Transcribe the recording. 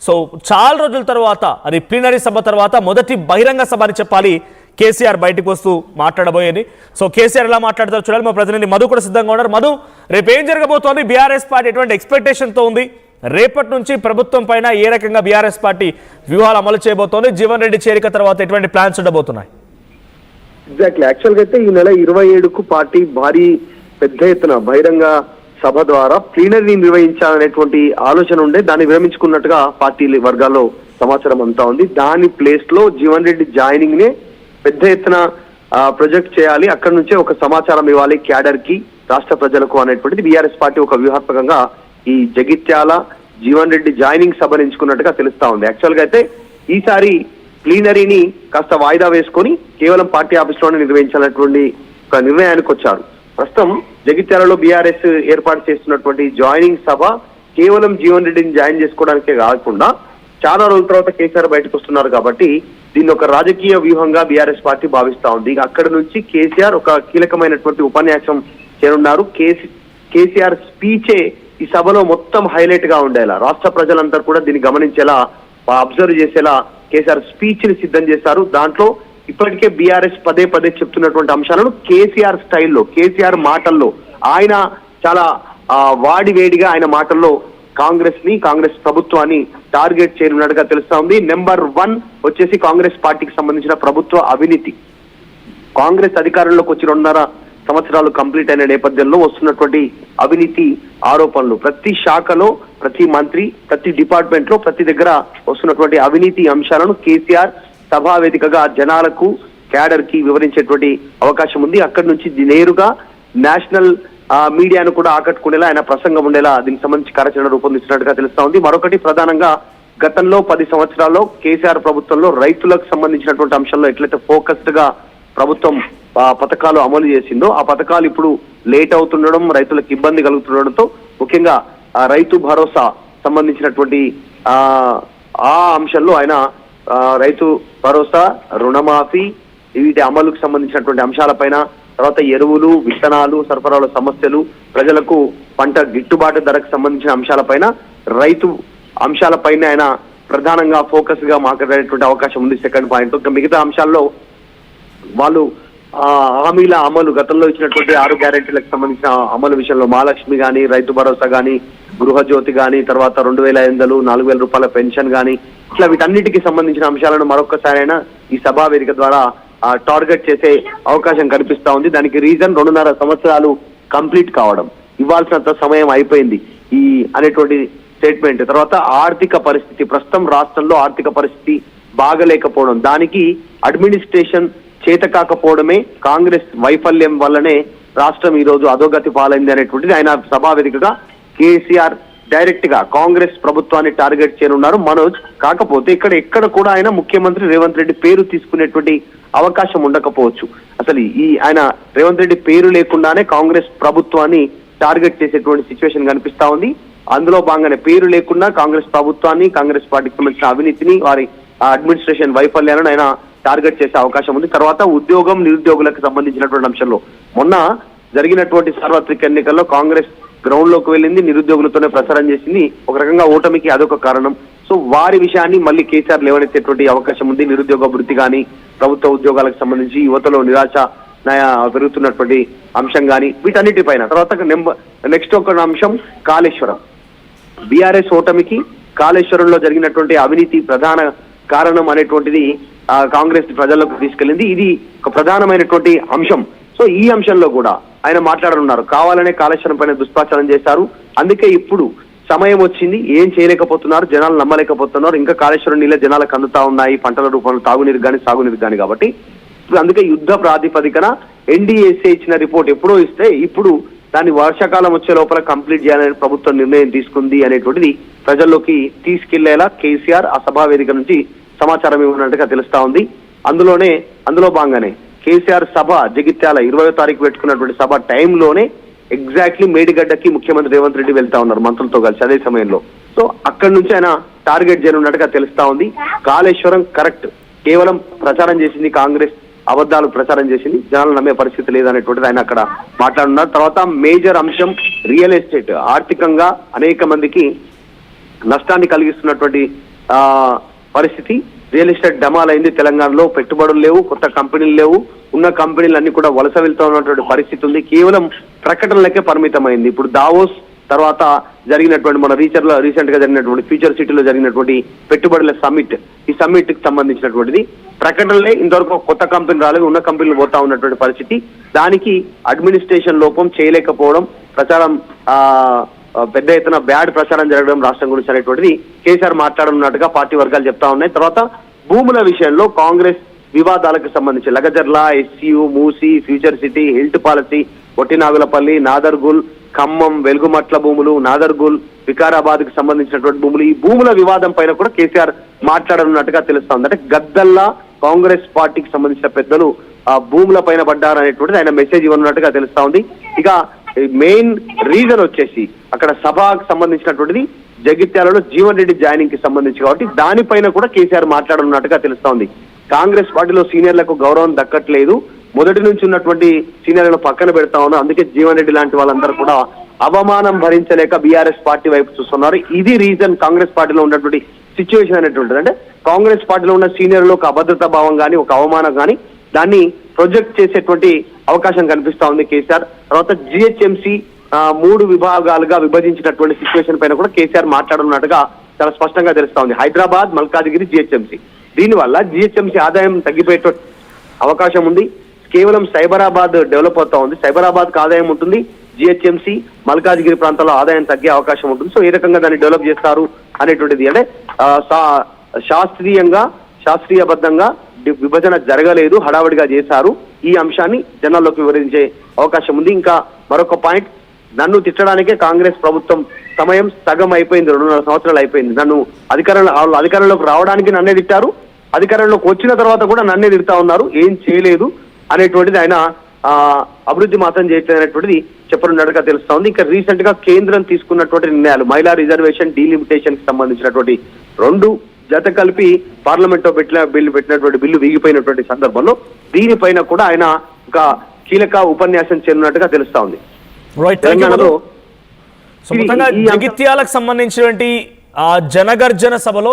So చాలా రోజుల తర్వాత అది ప్లీనరీ సభ తర్వాత మొదటి బహిరంగ సభ అని చెప్పాలి కేసీఆర్ బయటకు వస్తూ మాట్లాడబోయేది. సో కేసీఆర్ ఎలా మాట్లాడతారో చూడాలి. మా ప్రతినిధి మధు కూడా సిద్ధంగా ఉన్నారు. మధు, రేపు ఏం జరగబోతోంది? బీఆర్ఎస్ పార్టీ ఎటువంటి ఎక్స్పెక్టేషన్తో ఉంది? రేపటి నుంచి ప్రభుత్వం పైన ఏ రకంగా బీఆర్ఎస్ పార్టీ వ్యూహాలు అమలు చేయబోతోంది? జీవన్ రెడ్డి చేరిక తర్వాత ఎటువంటి ప్లాన్స్ ఉండబోతున్నాయి? ఎగ్జాక్ట్లీ. యాక్చువల్ గా అయితే ఈ నెల 27కు పార్టీ భారీ పెద్ద ఎత్తున బహిరంగ సభ ద్వారా ప్లీనరీ నిర్వహించాలనేటువంటి ఆలోచన ఉండే, దాన్ని విరమించుకున్నట్టుగా పార్టీ వర్గాల్లో సమాచారం అంతా ఉంది. దాని ప్లేస్ లో జీవన్ రెడ్డి జాయినింగ్ నే పెద్ద ఎత్తున ప్రొజెక్ట్ చేయాలి, అక్కడి నుంచే ఒక సమాచారం ఇవ్వాలి క్యాడర్ కి, రాష్ట్ర ప్రజలకు అనేటువంటిది బీఆర్ఎస్ పార్టీ ఒక వ్యూహాత్మకంగా ఈ జగిత్యాల జీవన్ రెడ్డి జాయినింగ్ సభను ఎంచుకున్నట్టుగా తెలుస్తా ఉంది. యాక్చువల్ గా అయితే ఈసారి ప్లీనరీని కాస్త వాయిదా వేసుకొని కేవలం పార్టీ ఆఫీస్ లోనే నిర్వహించాలన్నటువంటి ఒక నిర్ణయానికి వచ్చారు. ప్రస్తుతం జగిత్యాలలో బీఆర్ఎస్ ఏర్పాటు చేస్తున్నటువంటి జాయినింగ్ సభ కేవలం జీవన్ రెడ్డిని జాయిన్ చేసుకోవడానికే కాకుండా చాలా రోజుల తర్వాత కేసీఆర్ బయటకు వస్తున్నారు కాబట్టి దీన్ని ఒక రాజకీయ వ్యూహంగా బీఆర్ఎస్ పార్టీ భావిస్తా ఉంది. అక్కడి నుంచి కేసీఆర్ ఒక కీలకమైనటువంటి ఉపన్యాసం చేరున్నారు. కేసీఆర్ స్పీచే ఈ సభలో మొత్తం హైలైట్ గా ఉండేలా, రాష్ట్ర ప్రజలందరూ కూడా దీన్ని గమనించేలా, అబ్జర్వ్ చేసేలా కేసీఆర్ స్పీచ్ ని సిద్ధం చేశారు. దాంట్లో ఇప్పటికే బీఆర్ఎస్ పదే పదే చెప్తున్నటువంటి అంశాలను కేసీఆర్ స్టైల్లో, కేసీఆర్ మాటల్లో, ఆయన చాలా వాడివేడిగా ఆయన మాటల్లో కాంగ్రెస్ ప్రభుత్వాన్ని టార్గెట్ చేయనున్నట్టుగా తెలుస్తా ఉంది. నెంబర్ 1 వచ్చేసి కాంగ్రెస్ పార్టీకి సంబంధించిన ప్రభుత్వ అవినీతి. కాంగ్రెస్ అధికారంలోకి వచ్చి 2.5 సంవత్సరాలు కంప్లీట్ అయిన నేపథ్యంలో వస్తున్నటువంటి అవినీతి ఆరోపణలు, ప్రతి శాఖలో, ప్రతి మంత్రి, ప్రతి డిపార్ట్మెంట్ లో, ప్రతి దగ్గర వస్తున్నటువంటి అవినీతి అంశాలను కేసీఆర్ సభా వేదికగా జనాలకు, క్యాడర్ కి వివరించేటువంటి అవకాశం ఉంది. అక్కడి నుంచి నేరుగా నేషనల్ మీడియాను కూడా ఆకట్టుకునేలా ఆయన ప్రసంగం ఉండేలా దీనికి సంబంధించి కార్యాచరణ రూపొందిస్తున్నట్టుగా తెలుస్తా ఉంది. మరొకటి, ప్రధానంగా గతంలో 10 సంవత్సరాల్లో కేసీఆర్ ప్రభుత్వంలో రైతులకు సంబంధించినటువంటి అంశాల్లో ఎట్లయితే ఫోకస్డ్ గా ప్రభుత్వం పథకాలు అమలు చేసిందో ఆ పథకాలు ఇప్పుడు లేట్ అవుతుండడం, రైతులకు ఇబ్బంది కలుగుతుండడంతో ముఖ్యంగా రైతు భరోసా సంబంధించినటువంటి ఆ అంశంలో ఆయన రైతు భరోసా, రుణమాఫీ, వీటి అమలుకు సంబంధించినటువంటి అంశాలపైన, తర్వాత ఎరువులు, విత్తనాలు సరఫరాల సమస్యలు, ప్రజలకు పంట గిట్టుబాటు ధరకు సంబంధించిన అంశాలపైన, రైతు అంశాలపైన ఆయన ప్రధానంగా ఫోకస్ గా మాట్లాడేటువంటి అవకాశం ఉంది. Second point. ఇంకా మిగతా అంశాల్లో వాళ్ళు హామీల అమలు, గతంలో ఇచ్చినటువంటి 6 గ్యారెంటీలకు సంబంధించిన అమలు విషయంలో మహాలక్ష్మి గాని, రైతు భరోసా గాని, గృహజ్యోతి గాని, తర్వాత 2500, 4000 రూపాయల పెన్షన్ గాని, ఇట్లా వీటన్నిటికీ సంబంధించిన అంశాలను మరొకసారి అయినా ఈ సభా వేదిక ద్వారా టార్గెట్ చేసే అవకాశం కనిపిస్తా ఉంది. దానికి రీజన్ 2.5 సంవత్సరాలు కంప్లీట్ కావడం, ఇవ్వాల్సినంత సమయం అయిపోయింది ఈ అనేటువంటి స్టేట్మెంట్. తర్వాత ఆర్థిక పరిస్థితి, ప్రస్తుతం రాష్ట్రంలో ఆర్థిక పరిస్థితి బాగలేకపోవడం, దానికి అడ్మినిస్ట్రేషన్ చేత కాకపోవడమే, కాంగ్రెస్ వైఫల్యం వల్లనే రాష్ట్రం ఈ రోజు అధోగతి పాలైంది అనేటువంటిది ఆయన సభా వేదికగా కేసీఆర్ డైరెక్ట్ గా కాంగ్రెస్ ప్రభుత్వాన్ని టార్గెట్ చేయనున్నారు మనోజ్. కాకపోతే ఎక్కడ కూడా ఆయన ముఖ్యమంత్రి రేవంత్ రెడ్డి పేరు తీసుకునేటువంటి అవకాశం ఉండకపోవచ్చు. అసలు ఆయన రేవంత్ రెడ్డి పేరు లేకుండానే కాంగ్రెస్ ప్రభుత్వాన్ని టార్గెట్ చేసేటువంటి సిచ్యువేషన్ కనిపిస్తా ఉంది. అందులో భాగంగానే పేరు లేకుండా కాంగ్రెస్ ప్రభుత్వాన్ని, కాంగ్రెస్ పార్టీకి సంబంధించిన అవినీతిని, వారి అడ్మినిస్ట్రేషన్ వైఫల్యాలను ఆయన టార్గెట్ చేసే అవకాశం ఉంది. తర్వాత ఉద్యోగం, నిరుద్యోగులకు సంబంధించినటువంటి అంశంలో మొన్న జరిగినటువంటి సార్వత్రిక ఎన్నికల్లో కాంగ్రెస్ గ్రౌండ్ లోకి వెళ్ళింది, నిరుద్యోగులతోనే ప్రచారం చేసింది. ఒక రకంగా ఓటమికి అదొక కారణం. సో వారి విషయాన్ని మళ్ళీ కేసీఆర్ లేవనెత్తేటువంటి అవకాశం ఉంది. నిరుద్యోగ వృత్తి కానీ, ప్రభుత్వ ఉద్యోగాలకు సంబంధించి యువతలో నిరాశ పెరుగుతున్నటువంటి అంశం కానీ, వీటన్నిటిపైన. తర్వాత నెక్స్ట్ ఒక అంశం కాళేశ్వరం. బీఆర్ఎస్ ఓటమికి కాళేశ్వరంలో జరిగినటువంటి అవినీతి ప్రధాన కారణం అనేటువంటిది కాంగ్రెస్ ప్రజల్లోకి తీసుకెళ్లింది. ఇది ఒక ప్రధానమైనటువంటి అంశం. సో ఈ అంశంలో కూడా ఆయన మాట్లాడనున్నారు. కావాలనే కాళేశ్వరం పైన దుష్ప్రచారం చేశారు, అందుకే ఇప్పుడు సమయం వచ్చింది, ఏం చేయలేకపోతున్నారు, జనాలు నమ్మలేకపోతున్నారు, ఇంకా కాళేశ్వరం నీళ్ళ జనాలకు అందుతా ఉన్నాయి, పంటల రూపంలో తాగునీరు కానీ సాగునీరు కానీ. కాబట్టి అందుకే యుద్ధ ప్రాతిపదికన ఎన్డీఏసీ ఇచ్చిన రిపోర్ట్ ఎప్పుడో ఇస్తే ఇప్పుడు దాన్ని వర్షాకాలం వచ్చే లోపల కంప్లీట్ చేయాలని ప్రభుత్వం నిర్ణయం తీసుకుంది అనేటువంటిది ప్రజల్లోకి తీసుకెళ్లేలా కేసీఆర్ ఆ సభా వేదిక నుంచి సమాచారం ఇవ్వనట్టుగా తెలుస్తా ఉంది. అందులో భాగంగానే కేసీఆర్ సభ జగిత్యాల 20వ తారీఖు పెట్టుకున్నటువంటి సభ టైంలోనే ఎగ్జాక్ట్లీ మేడిగడ్డకి ముఖ్యమంత్రి రేవంత్ రెడ్డి వెళ్తా ఉన్నారు మంత్రులతో కలిసి అదే సమయంలో. సో అక్కడి నుంచి ఆయన టార్గెట్ చేయనున్నట్టుగా తెలుస్తా ఉంది. కాళేశ్వరం కరెక్ట్, కేవలం ప్రచారం చేసింది కాంగ్రెస్, అబద్ధాలు ప్రచారం చేసింది, జనాలు నమ్మే పరిస్థితి లేదనేటువంటిది ఆయన అక్కడ మాట్లాడున్నారు. తర్వాత మేజర్ అంశం రియల్ ఎస్టేట్. ఆర్థికంగా అనేక మందికి నష్టాన్ని కలిగిస్తున్నటువంటి పరిస్థితి. రియల్ ఎస్టేట్ డమాలైంది. తెలంగాణలో పెట్టుబడులు లేవు, కొత్త కంపెనీలు లేవు, ఉన్న కంపెనీలు అన్ని కూడా వలస వెళ్తూ ఉన్నటువంటి పరిస్థితి ఉంది. కేవలం ప్రకటనలకే పరిమితమైంది. ఇప్పుడు దావోస్ తర్వాత జరిగినటువంటి మన రీసెంట్ గా జరిగినటువంటి ఫ్యూచర్ సిటీలో జరిగినటువంటి పెట్టుబడుల సమ్మిట్, ఈ సమ్మిట్ కి సంబంధించినటువంటిది ప్రకటనలే. ఇంతవరకు కొత్త కంపెనీ రాలేదు, ఉన్న కంపెనీలు పోతా ఉన్నటువంటి పరిస్థితి. దానికి అడ్మినిస్ట్రేషన్ లోపం, చేయలేకపోవడం, ప్రచారం పెద్ద ఎత్తున బ్యాడ్ ప్రచారం జరగడం రాష్ట్రం గురించి అనేటువంటిది కేసీఆర్ మాట్లాడనున్నట్టుగా పార్టీ వర్గాలు చెప్తా ఉన్నాయి. తర్వాత భూముల విషయంలో కాంగ్రెస్ వివాదాలకు సంబంధించి లగజర్ల, ఎస్సీయు, Musi, future city, HILT policy, Ottinagulapalli, Nadargul, Khammam, Velugumatla భూములు, నాదర్గుల్, వికారాబాద్ కి సంబంధించినటువంటి భూములు, ఈ భూముల వివాదం పైన కూడా కేసీఆర్ మాట్లాడనున్నట్టుగా తెలుస్తోంది. అంటే గద్దల్లా కాంగ్రెస్ పార్టీకి సంబంధించిన పెద్దలు ఆ భూముల పైన పడ్డారనేటువంటిది ఆయన మెసేజ్ ఇవ్వనున్నట్టుగా తెలుస్తా ఉంది. ఇక మెయిన్ రీజన్ వచ్చేసి అక్కడ సభకు సంబంధించినటువంటిది జగిత్యాలలో జీవన్ రెడ్డి జాయినింగ్ కి సంబంధించి కాబట్టి దానిపైన కూడా కేసీఆర్ మాట్లాడనున్నట్టుగా తెలుస్తోంది. కాంగ్రెస్ పార్టీలో సీనియర్లకు గౌరవం దక్కట్లేదు, మొదటి నుంచి ఉన్నటువంటి సీనియర్లను పక్కన పెడతా ఉన్నారు. అందుకే జీవన్ రెడ్డి లాంటి వాళ్ళందరూ కూడా అవమానం భరించలేక బీఆర్ఎస్ పార్టీ వైపు చూస్తున్నారు. ఇది రీజన్ కాంగ్రెస్ పార్టీలో ఉన్నటువంటి సిచ్యువేషన్ అనేటువంటిది. అంటే కాంగ్రెస్ పార్టీలో ఉన్న సీనియర్లు ఒక అభద్రతా భావం కానీ, ఒక అవమానం కానీ దాన్ని ప్రొజెక్ట్ చేసేటువంటి అవకాశం కనిపిస్తా ఉంది కేసీఆర్. తర్వాత జిహెచ్ఎంసీ 3 విభాగాలుగా విభజించినటువంటి సిచ్యువేషన్ పైన కూడా కేసీఆర్ మాట్లాడున్నట్టుగా చాలా స్పష్టంగా తెలుస్తా ఉంది. హైదరాబాద్, మల్కాజిగిరి, జిహెచ్ఎంసీ. దీనివల్ల జిహెచ్ఎంసీ ఆదాయం తగ్గిపోయే అవకాశం ఉంది. కేవలం సైబరాబాద్ డెవలప్ అవుతా ఉంది. సైబరాబాద్ కు ఆదాయం ఉంటుంది, జిహెచ్ఎంసీ, మల్కాజిగిరి ప్రాంతాల్లో ఆదాయం తగ్గే అవకాశం ఉంటుంది. సో ఏ రకంగా దాన్ని డెవలప్ చేస్తారు అనేటువంటిది అంటే శాస్త్రీయబద్ధంగా విభజన జరగలేదు, హడావడిగా చేశారు. ఈ అంశాన్ని జనాల్లోకి వివరించే అవకాశం ఉంది. ఇంకా మరొక పాయింట్, నన్ను తిట్టడానికే కాంగ్రెస్ ప్రభుత్వం సమయం సగం అయిపోయింది, 2.5 సంవత్సరాలు అయిపోయింది. నన్ను అధికారంలోకి రావడానికి నన్నే తిట్టారు, అధికారంలోకి వచ్చిన తర్వాత కూడా నన్నే తిడతా ఉన్నారు, ఏం చేయలేదు అనేటువంటిది ఆయన అభివృద్ధి మాత్రం చేయట్లేదు అనేటువంటిది చెప్పనున్నట్టుగా తెలుస్తా ఉంది. ఇంకా రీసెంట్ గా కేంద్రం తీసుకున్నటువంటి నిర్ణయాలు, మహిళా రిజర్వేషన్, డీలిమిటేషన్ కి సంబంధించినటువంటి 2 జత కలిపి పార్లమెంట్ లో పెట్టినటువంటి బిల్లు వీగిపోయినటువంటి సందర్భంలో దీనిపైన కూడా ఆయన ఒక కీలక ఉపన్యాసం చేయనున్నట్టుగా తెలుస్తా ఉంది. తెలంగాణలో జగిత్యాలకు సంబంధించినటువంటి జనగర్జన సభలో